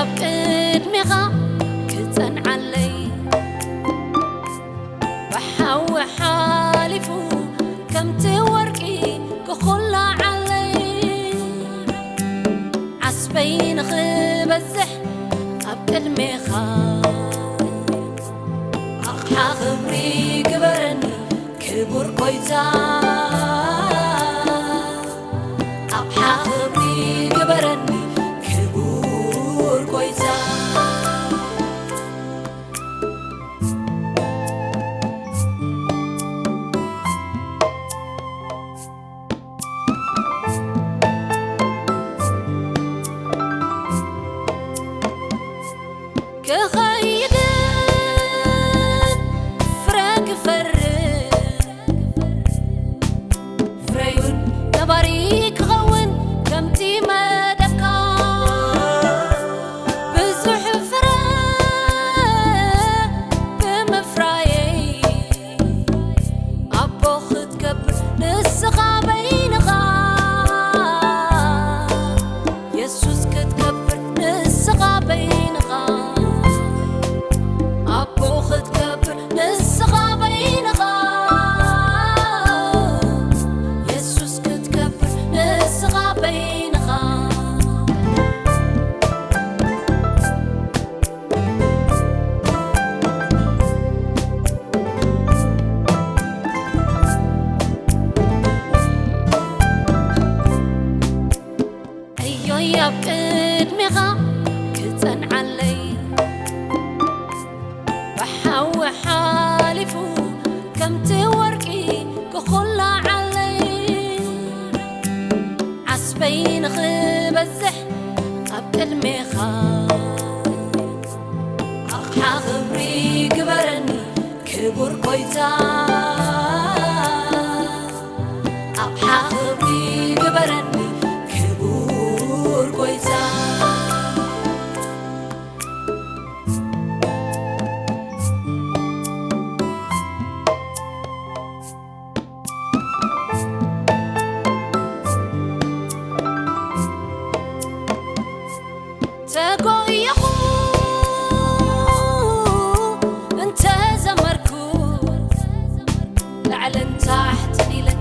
أب قدميخا كتصنعلي بحاو حالفو كمتي ورقي كخلا علي عصبين خبزح أب قدميخا أقحى خبري كبرني كبر قويتا أقحى خبري كبرني كبر قويتا كخيدن فراق فرق فريون نباريك غون كمتي مدكا بزح فراق بمفرايي أبو خد كبر نسخا بينغا يسوس كتكبر نسخا بينغا أبو خد كبر نسخا بينغا يسوس كتكبر نسخا بينغا أيو يا بقدميخا كتصنعلي بحاو حالفو كمتي ورقي كخلا علي عصبين خبزح أب قدميخا أقحى خبري كبرني كبر قويتا أقحى خبري كبرني كبر قويتا تقويخو انت زمركو لعلن تحت ليلة